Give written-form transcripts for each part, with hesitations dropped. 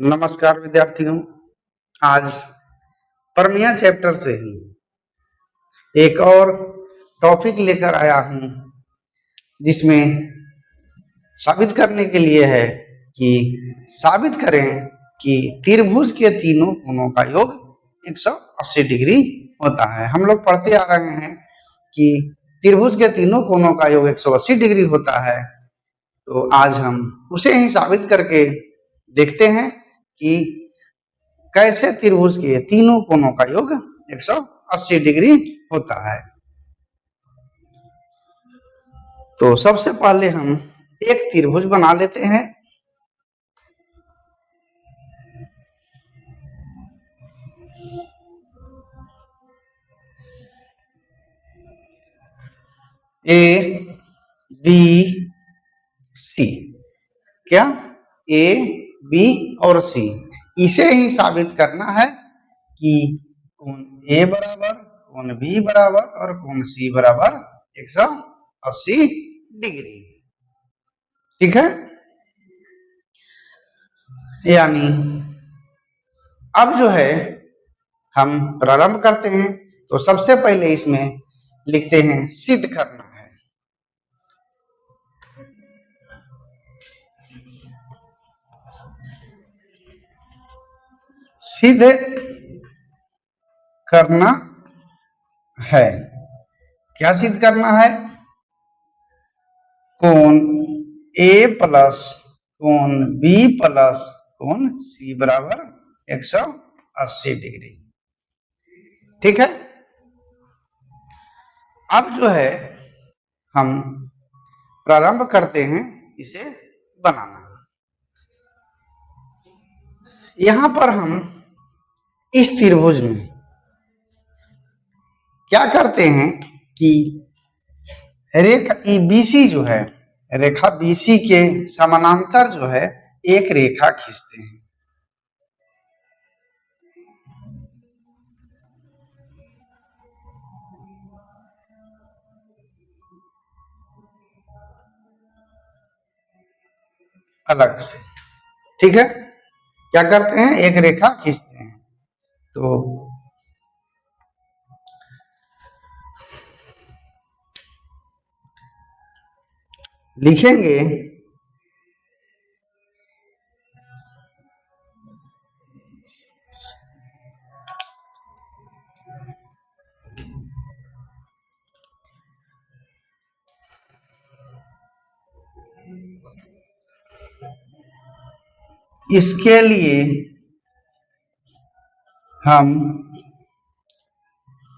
नमस्कार विद्यार्थियों। आज परमिया चैप्टर से ही एक और टॉपिक लेकर आया हूं, जिसमें साबित करने के लिए है कि साबित करें कि त्रिभुज के तीनों कोणों का योग 180 डिग्री होता है। हम लोग पढ़ते आ रहे हैं कि त्रिभुज के तीनों कोणों का योग 180 डिग्री होता है, तो आज हम उसे ही साबित करके देखते हैं कि कैसे त्रिभुज के तीनों कोणों का योग 180 डिग्री होता है। तो सबसे पहले हम एक त्रिभुज बना लेते हैं। ए बी सी, क्या ए बी और सी, इसे ही साबित करना है कि कोण ए बराबर, कोण बी बराबर और कोण सी बराबर 180 डिग्री। ठीक है, यानी अब जो है हम प्रारंभ करते हैं। तो सबसे पहले इसमें लिखते हैं सिद्ध करना है। सिद्ध करना है, क्या सिद्ध करना है? कोण ए प्लस कोण बी प्लस कोण सी बराबर 180 डिग्री। ठीक है, अब जो है हम प्रारंभ करते हैं इसे बनाना। यहां पर हम इस त्रिभुज में क्या करते हैं कि रेखा बीसी जो है, रेखा बीसी के समानांतर जो है एक रेखा खींचते हैं। अलग से, ठीक है, क्या करते हैं, एक रेखा खींचते हैं। तो लिखेंगे इसके लिए हम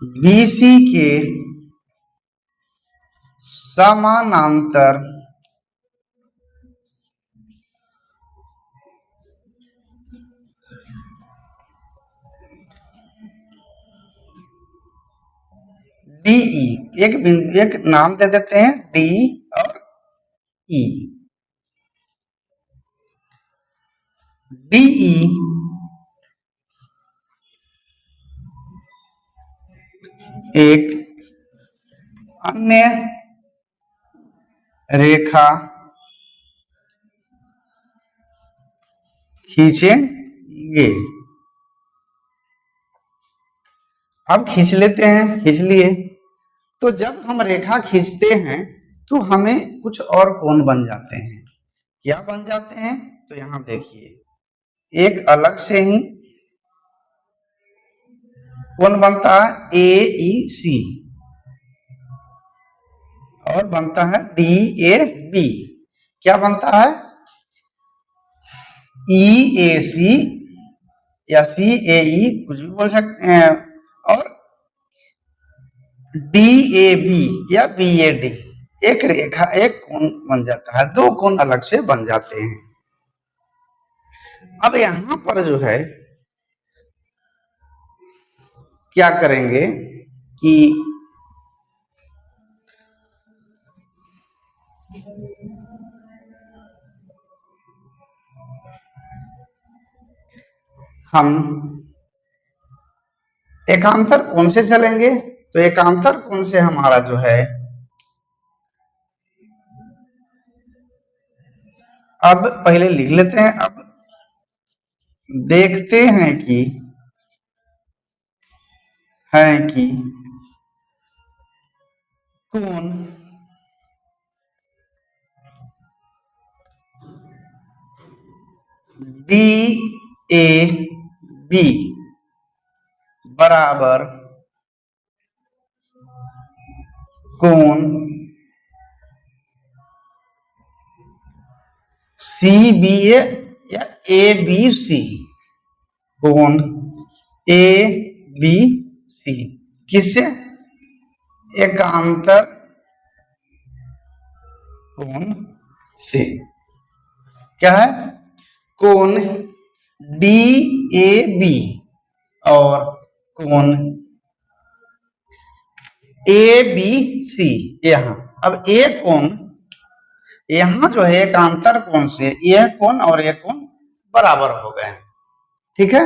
BC के समानांतर DE, एक नाम दे देते हैं D और E। DE एक अन्य रेखा खींचेंगे। अब खींच लेते हैं, खींच लिए। तो जब हम रेखा खींचते हैं तो हमें कुछ और कोण बन जाते हैं। क्या बन जाते हैं? तो यहां देखिए, एक अलग से ही कोण बनता है AEC और बनता है DAB। क्या बनता है? EAC या CAE, कुछ भी बोल सकते हैं, और DAB या BAD। एक रेखा, एक कोण बन जाता है, दो कोण अलग से बन जाते हैं। अब यहां पर जो है क्या करेंगे कि हम एकांतर कोण से चलेंगे। तो एकांतर कोण से हमारा जो है, अब पहले लिख लेते हैं। अब देखते हैं कि कोण डी ए बी बराबर कोण सी बी ए या ए बी सी, कोण ए बी सी किससे? एकांतर कोण से। क्या है? कोण डी ए बी और कोण ए बी सी। यहां अब ए कोण यहां जो है एकांतर कोण से यह कोण और यह कोण बराबर हो गए। ठीक है,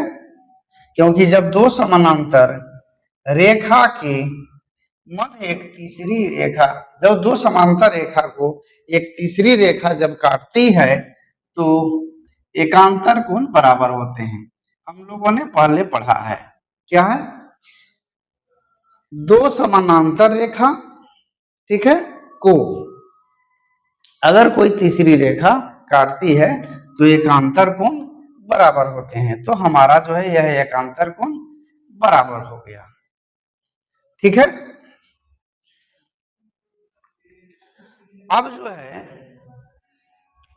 क्योंकि जब दो समानांतर रेखा के मध्य एक तीसरी रेखा, जब दो समांतर रेखा को एक तीसरी रेखा जब काटती है तो एकांतर कोण बराबर होते हैं। हम लोगों ने पहले पढ़ा है। क्या है? दो समानांतर रेखा, ठीक है, को अगर कोई तीसरी रेखा काटती है तो एकांतर कोण बराबर होते हैं। तो हमारा जो है यह एकांतर कोण बराबर हो गया। ठीक है, अब जो है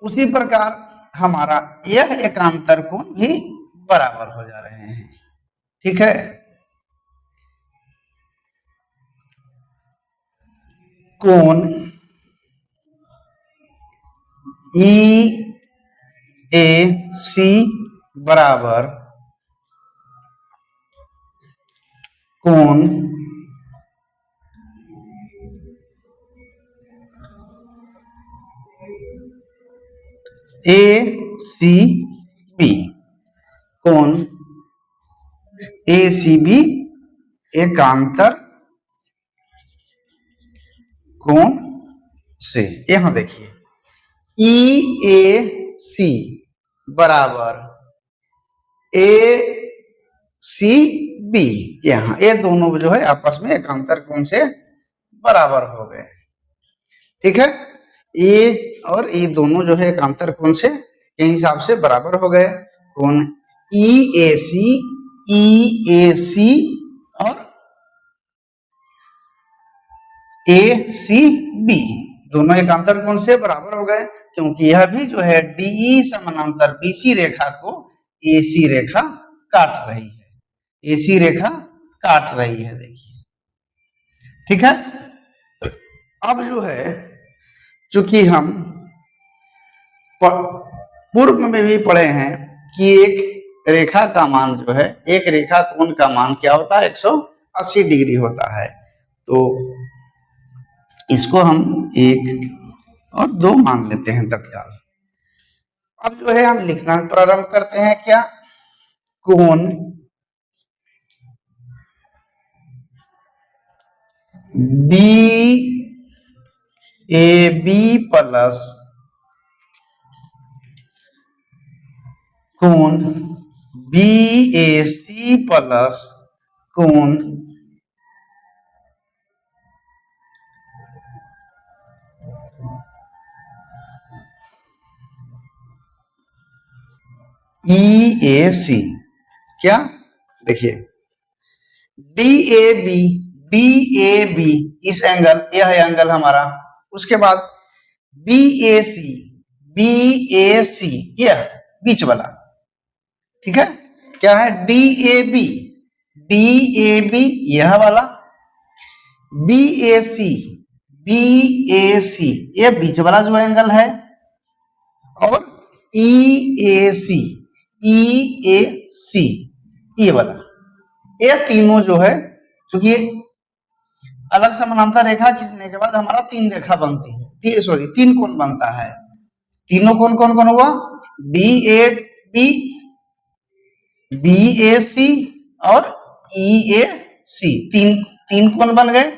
उसी प्रकार हमारा यह एकांतर कोण भी बराबर हो जा रहे हैं। ठीक है, कोण ई ए सी बराबर कोण ए सी बी, कोण ए सी बी एकांतर कोण से। यहां देखिए ई ए सी बराबर ए सी बी, यहां ये दोनों जो है आपस में एकांतर कोण से बराबर हो गए। ठीक है, ए और ए दोनों जो है एकांतर कोण से के हिसाब से बराबर हो गए। कोण ई ए सी और ए सी बी दोनों एकांतर कोण से बराबर हो गए, क्योंकि यह भी जो है डीई समानांतर बीसी रेखा को एसी रेखा काट रही है। एसी रेखा काट रही है, देखिए। ठीक है, अब जो है चूंकि हम पूर्व में भी पढ़े हैं कि एक रेखा का मान जो है, एक रेखा कोण का मान क्या होता है? 180 डिग्री होता है। तो इसको हम 1 और 2 मान लेते हैं तत्काल। अब जो है हम लिखना प्रारंभ करते हैं। क्या? कोण बी ए बी प्लस कोण बी ए सी प्लस कोण ई ए सी। क्या? देखिए डी ए बी इस एंगल, यह है एंगल हमारा। उसके बाद बी ए सी यह बीच वाला। ठीक है, क्या है? डी ए बी यह वाला, बी ए सी यह बीच वाला जो एंगल है, और ई ए सी ये वाला। ये तीनों जो है, क्योंकि अलग समानांतर रेखा खींचने के बाद हमारा 3 रेखा बनती है, सॉरी 3 कोण बनता है। तीनों कोण कौन कौन हुआ? डी ए बी ए सी और ई ए सी, तीन कोण बन गए।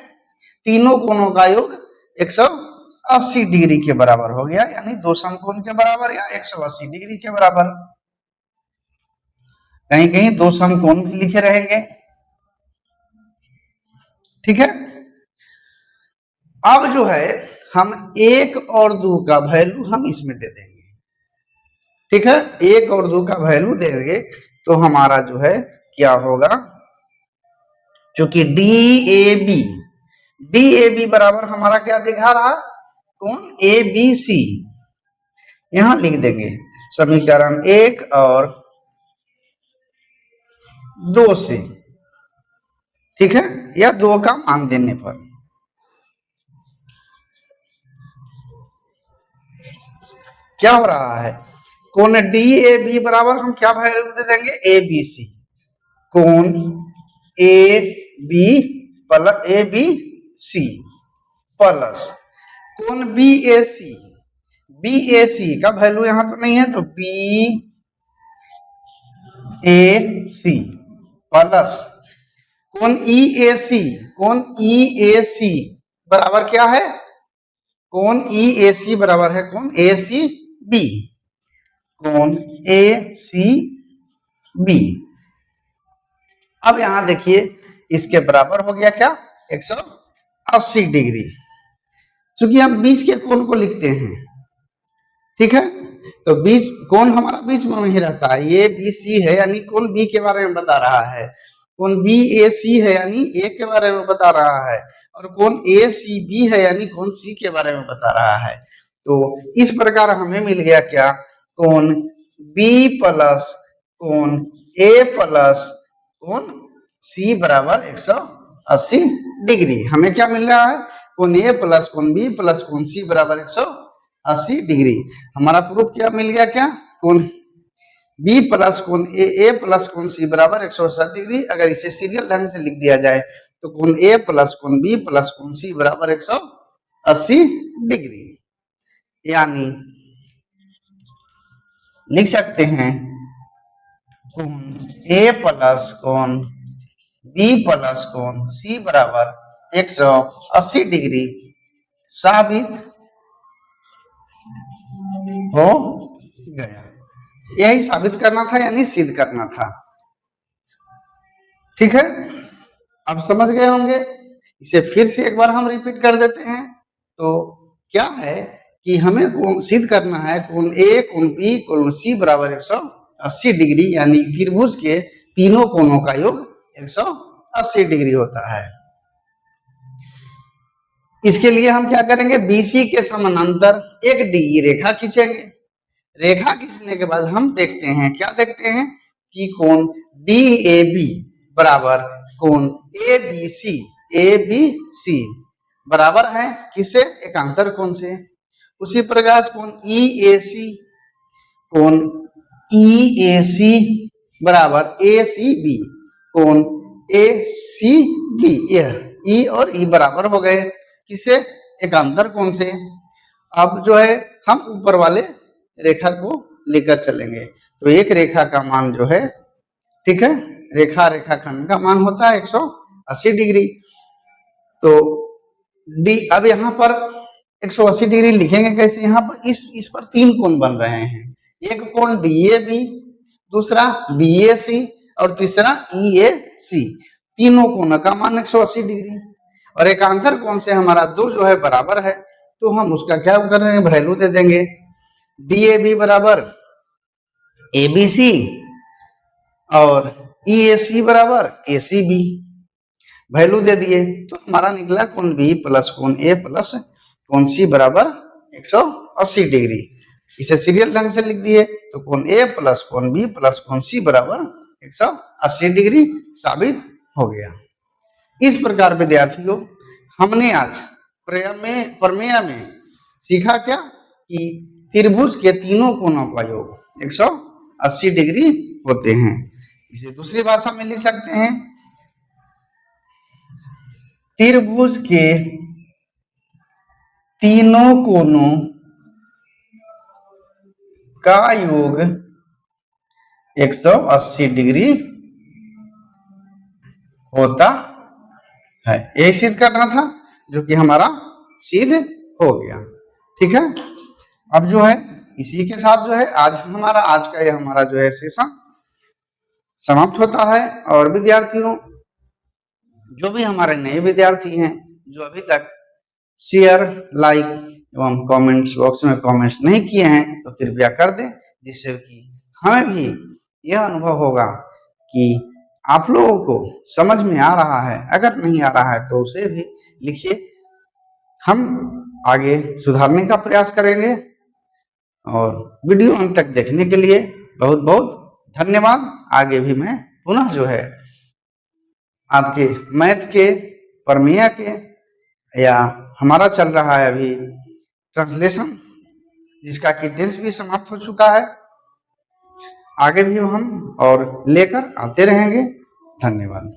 तीनों कोणों का योग 180 डिग्री के बराबर हो गया, यानी 2 समकोण के बराबर या 180 डिग्री के बराबर। कहीं कहीं दो समकोण भी लिखे रहेंगे। ठीक है, अब जो है हम 1 और 2 का वैल्यू हम इसमें दे देंगे। ठीक है, 1 और 2 का वैल्यू दे देंगे तो हमारा जो है क्या होगा, क्योंकि डी ए बी बराबर हमारा क्या दिखा रहा, कोण ए बी सी, यहां लिख देंगे समीकरण 1 और 2 से। ठीक है, या 2 का मान देने पर क्या हो रहा है, कोण डी ए बी बराबर हम क्या वैल्यू दे देंगे, ए बी सी, कोण A B plus A B C plus कोण बी ए सी का वैल्यू यहां तो नहीं है, तो बी ए सी प्लस कोण ई ए सी बराबर क्या है, कोण ई ए सी बराबर है कोण ए सी बी, कोण ए सी बी। अब यहां देखिए इसके बराबर हो गया क्या, 180 डिग्री। चूंकि हम बीच के कोण को लिखते हैं, ठीक है, तो बीच कोण हमारा बीच में नहीं रहता है, ये बी सी है यानी कोण बी के बारे में बता रहा है, कोण बी ए सी है यानी ए के बारे में बता रहा है, और कोण ए सी बी है यानी कोण सी के बारे में बता रहा है। तो इस प्रकार हमें मिल गया क्या, कोण बी प्लस कोण ए प्लस कोण सी बराबर 180 डिग्री। हमें क्या मिल रहा है, कोण ए प्लस कोण बी प्लस कोण सी बराबर 180 डिग्री। हमारा प्रूफ क्या मिल गया, क्या कोण बी प्लस कोण ए प्लस कोण सी बराबर 180 डिग्री। अगर इसे सीरियल ढंग से लिख दिया जाए तो कोण ए प्लस कोण बी प्लस कोण सी बराबर 180 डिग्री, यानी लिख सकते हैं कोण ए प्लस कोण बी प्लस कोण सी बराबर 180 डिग्री साबित हो गया। यही साबित करना था यानी सिद्ध करना था। ठीक है, अब समझ गए होंगे। इसे फिर से एक बार हम रिपीट कर देते हैं। तो क्या है कि हमें कोण सिद्ध करना है, कोण ए कोण बी कोण सी बराबर 180 डिग्री, यानी त्रिभुज के तीनों कोणों का योग 180 डिग्री होता है। इसके लिए हम क्या करेंगे, बीसी के समानांतर एक डी रेखा खींचेंगे। रेखा खींचने के बाद हम देखते हैं, क्या देखते हैं कि कोण डी ए बी बराबर कोण ए बी सी बराबर है किसे, एकांतर कोण से। उसी प्रकार कोण ई ए सी बराबर ए सी बी, कोण ए सी बी, यह ई और ई बराबर हो गए किसे, एकांतर कोण से। अब जो है हम ऊपर वाले रेखा को लेकर चलेंगे, तो एक रेखा का मान जो है, ठीक है, रेखाखंड का मान होता है 180 डिग्री। तो डी, अब यहाँ पर 180 डिग्री लिखेंगे कैसे, यहाँ पर इस पर तीन कोण बन रहे हैं, एक कोण डी ए बी, दूसरा बी ए सी और तीसरा ई ए सी। तीनों कोणों का मान 180 डिग्री, और एकांतर कोण से हमारा दो जो है बराबर है, तो हम उसका क्या कर रहे हैं, वैल्यू दे देंगे। डी ए बी बराबर ए बी सी और ई ए सी बराबर ए सी बी, वैल्यू दे दिए तो हमारा निकला कोण बी प्लस कोण ए प्लस कोण सी बराबर 180 डिग्री। इसे सीरियल ढंग से लिख दिए तो कोण ए प्लस कोण बी प्लस कोण सी बराबर 180 डिग्री साबित हो गया। इस प्रकार विद्यार्थियों हमने आज प्रमेय में सीखा क्या कि त्रिभुज के तीनों कोणों का योग 180 डिग्री होते हैं। इसे दूसरी भाषा में लिख सकते हैं, त्रिभुज के तीनों कोणों का योग 180 डिग्री होता है। यही सिद्ध करना था, जो कि हमारा सिद्ध हो गया। ठीक है, अब जो है इसी के साथ जो है आज का हमारा जो है सेशन समाप्त होता है। और विद्यार्थियों, जो भी हमारे नए विद्यार्थी हैं, जो अभी तक शेयर, लाइक एवं कमेंट्स बॉक्स में कमेंट्स नहीं किए हैं, तो कृपया कर दें, जिससे कि हमें भी यह अनुभव होगा कि आप लोगों को समझ में आ रहा है। अगर नहीं आ रहा है तो उसे भी लिखिए, हम आगे सुधारने का प्रयास करेंगे। और वीडियो अंत तक देखने के लिए बहुत बहुत धन्यवाद। आगे भी मैं पुनः जो है आपके मैथ के, प्रमेय के, या हमारा चल रहा है अभी ट्रांसलेशन, जिसका कि टेंस भी समाप्त हो चुका है, आगे भी हम और लेकर आते रहेंगे। धन्यवाद।